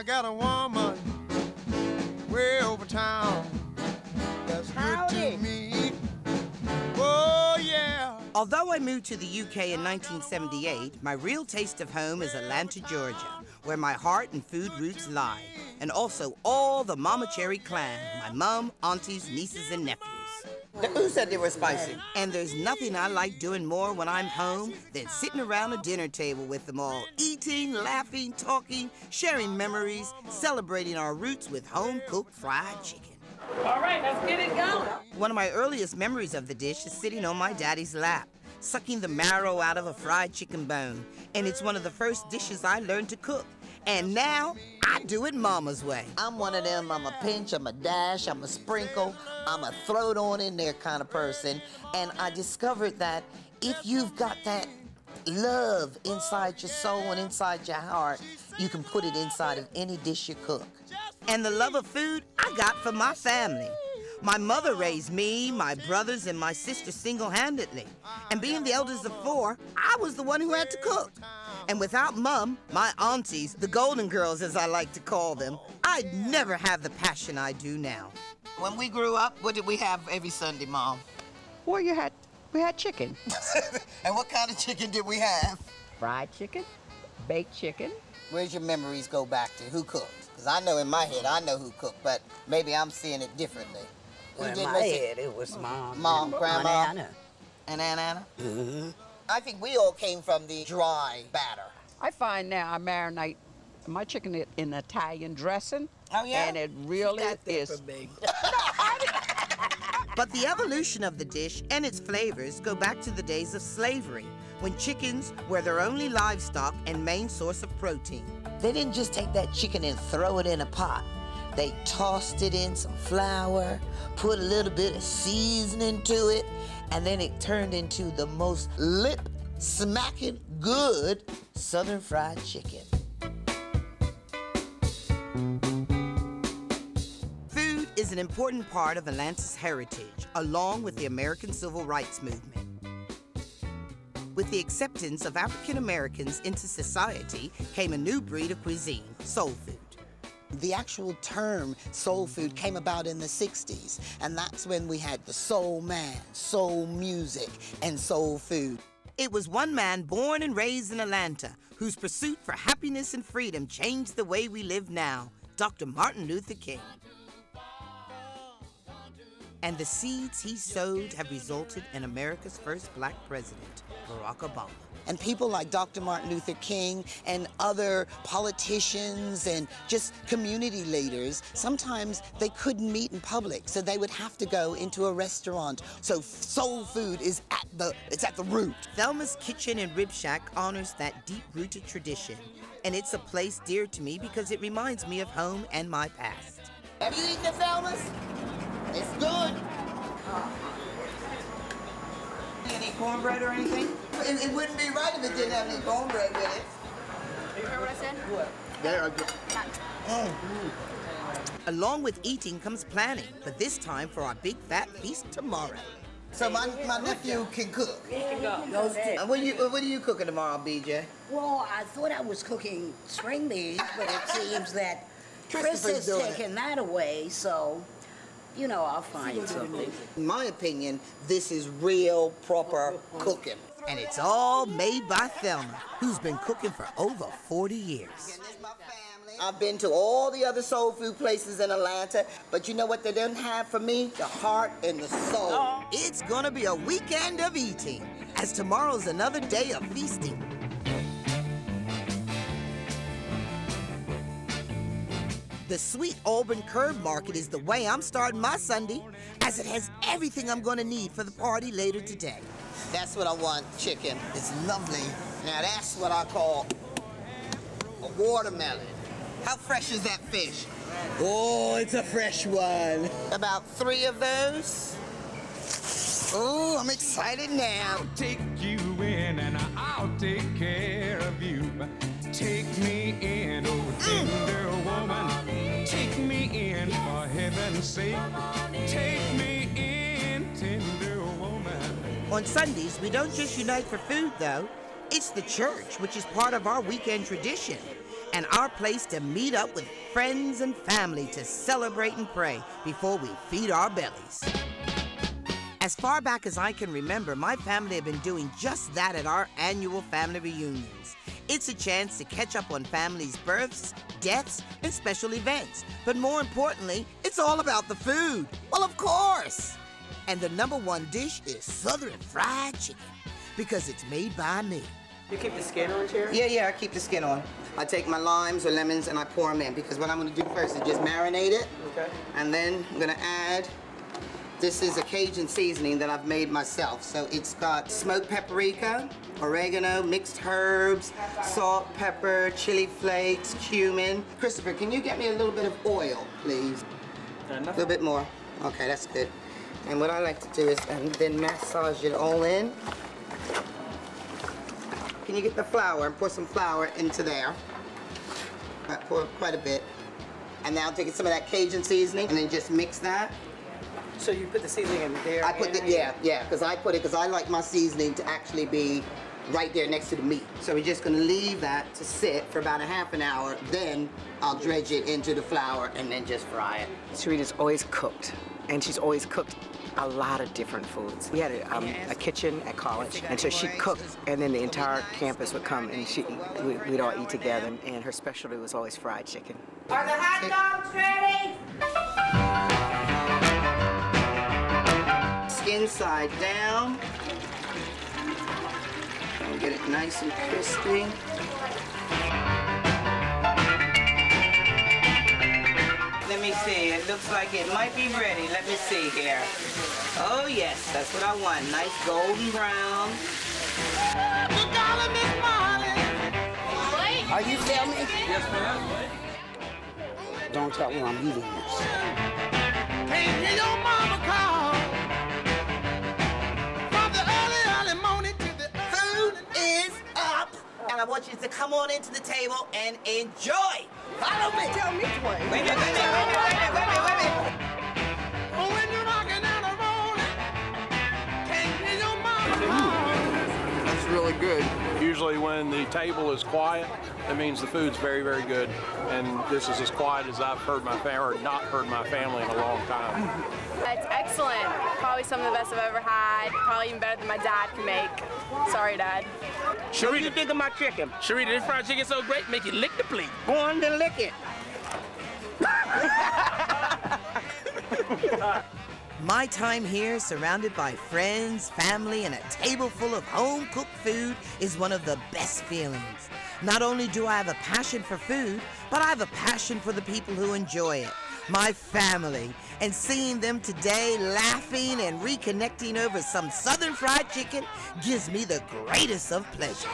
I got a woman way over town that's good to me. Oh, yeah. Although I moved to the UK in 1978, my real taste of home is Atlanta, Georgia, where my heart and food roots lie, and also all the Momma Cherri clan, my mom, aunties, nieces, and nephews. Who said they were spicy? And there's nothing I like doing more when I'm home than sitting around a dinner table with them all, eating, laughing, talking, sharing memories, celebrating our roots with home-cooked fried chicken. All right, let's get it going. One of my earliest memories of the dish is sitting on my daddy's lap, sucking the marrow out of a fried chicken bone. And it's one of the first dishes I learned to cook. And now, I do it Mama's way. I'm one of them, I'm a pinch, I'm a dash, I'm a sprinkle, I'm a throw it on in there kind of person. And I discovered that if you've got that love inside your soul and inside your heart, you can put it inside of any dish you cook. And the love of food I got from my family. My mother raised me, my brothers, and my sister single-handedly. And being the eldest of four, I was the one who had to cook. And without Mum, my aunties, the Golden Girls as I like to call them, I'd never have the passion I do now. When we grew up, what did we have every Sunday, Mom? Well, we had chicken. And what kind of chicken did we have? Fried chicken, baked chicken. Where's your memories go back to? Who cooked? Because I know in my head, I know who cooked, but maybe I'm seeing it differently. Well, in my head, it was Mom. Mom, Grandma. Aunt Anna. And Aunt Anna? Mm-hmm. I think we all came from the dry batter. I find now I marinate my chicken in Italian dressing. Oh, yeah? And it really is. But the evolution of the dish and its flavors go back to the days of slavery, when chickens were their only livestock and main source of protein. They didn't just take that chicken and throw it in a pot. They tossed it in some flour, put a little bit of seasoning to it, and then it turned into the most lip-smacking good Southern fried chicken. Food is an important part of Atlanta's heritage, along with the American Civil Rights Movement. With the acceptance of African Americans into society came a new breed of cuisine, soul food. The actual term soul food came about in the 60s, and that's when we had the soul man, soul music, and soul food. It was one man born and raised in Atlanta whose pursuit for happiness and freedom changed the way we live now, Dr. Martin Luther King. And the seeds he sowed have resulted in America's first black president, Barack Obama. And people like Dr. Martin Luther King and other politicians and just community leaders, sometimes they couldn't meet in public, so they would have to go into a restaurant. So soul food is at the root. Thelma's Kitchen and Rib Shack honors that deep-rooted tradition, and it's a place dear to me because it reminds me of home and my past. Have you eaten at Thelma's? It's good. Any cornbread or anything? It wouldn't be right if it didn't have any cornbread with it. You heard what I said? What? There I go. Along with eating comes planning, but this time for our big fat feast tomorrow. So my nephew can cook. He can go. And what are you cooking tomorrow, BJ? Well, I thought I was cooking string beans, but it seems that Chris has taken that away, so, you know, I'll find something. In my opinion, this is real, proper cooking. And it's all made by Thelma, who's been cooking for over 40 years. I've been to all the other soul food places in Atlanta, but you know what they didn't have for me? The heart and the soul. It's gonna be a weekend of eating, as tomorrow's another day of feasting. The Sweet Auburn Curb Market is the way I'm starting my Sunday, as it has everything I'm gonna need for the party later today. That's what I want, chicken. It's lovely. Now that's what I call a watermelon. How fresh is that fish? Oh, it's a fresh one. About 3 of those. Oh, I'm excited now. I'll take you in and I'll take care of you. Take me in, oh tender woman. Take me in for heaven's sake. Take me in, tender woman. On Sundays, we don't just unite for food, though. It's the church, which is part of our weekend tradition. and our place to meet up with friends and family to celebrate and pray before we feed our bellies. As far back as I can remember, my family have been doing just that at our annual family reunions. It's a chance to catch up on families' births, deaths, and special events. But more importantly, it's all about the food. Well, of course. And the #1 dish is Southern fried chicken, because it's made by me. You keep the skin on, Cherri? Yeah, I keep the skin on. I take my limes or lemons and I pour them in, because what I'm gonna do first is just marinate it. Okay. And then I'm gonna add, this is a Cajun seasoning that I've made myself. So it's got smoked paprika, oregano, mixed herbs, salt, pepper, chili flakes, cumin. Christopher, can you get me a little bit of oil, please? A little bit more. Okay, that's good. And what I like to do is then massage it all in. Can you get the flour and pour some flour into there? I pour quite a bit. And now take some of that Cajun seasoning and then just mix that. So you put the seasoning in there? I put it, yeah, because I like my seasoning to actually be right there next to the meat. So we're just gonna leave that to sit for about a half an hour, then I'll dredge it into the flour and then just fry it. Cherri's always cooked, and she's always cooked a lot of different foods. We had a kitchen at college, and so she'd cook, and then the entire campus would come, and we'd all eat together, and her specialty was always fried chicken. Are the hot dogs ready? Skin side down. And get it nice and crispy. Let me see, it looks like it might be ready. Let me see here. Oh yes, that's what I want. Nice golden brown. Are you filming? Yes, ma'am. Don't tell me I'm eating this. Can't hear your mama call from the early morning to the Food is up, and I want you to come on into the table and enjoy. Follow me. Tell me twice. Wait a minute. Oh, when you're rocking down the road, can't hear your mama call. That's really good. Usually when the table is quiet, that means the food's very, very good. And this is as quiet as I've heard my family, or not heard my family in a long time. It's excellent. Probably some of the best I've ever had. Probably even better than my dad can make. Sorry, Dad. What do you think of my chicken? Cherri, this fried chicken so great, make you lick the plate. Go on to lick it. My time here, surrounded by friends, family, and a table full of home-cooked food is one of the best feelings. Not only do I have a passion for food, but I have a passion for the people who enjoy it, my family. And seeing them today laughing and reconnecting over some Southern fried chicken gives me the greatest of pleasure.